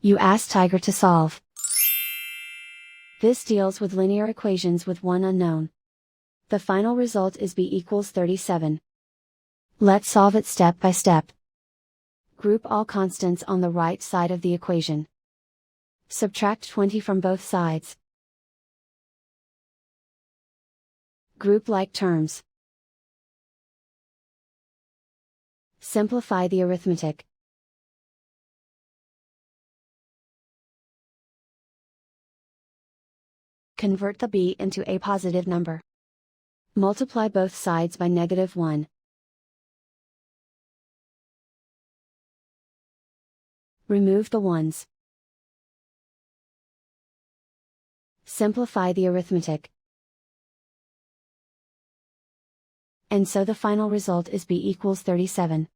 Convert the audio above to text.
You ask Tiger to solve. This deals with linear equations with one unknown. The final result is b equals 37. Let's solve it step by step. Group all constants on the right side of the equation. Subtract 20 from both sides. Group like terms. Simplify the arithmetic. Convert the b into a positive number. Multiply both sides by -1. Remove the ones. Simplify the arithmetic. And so the final result is b equals 37.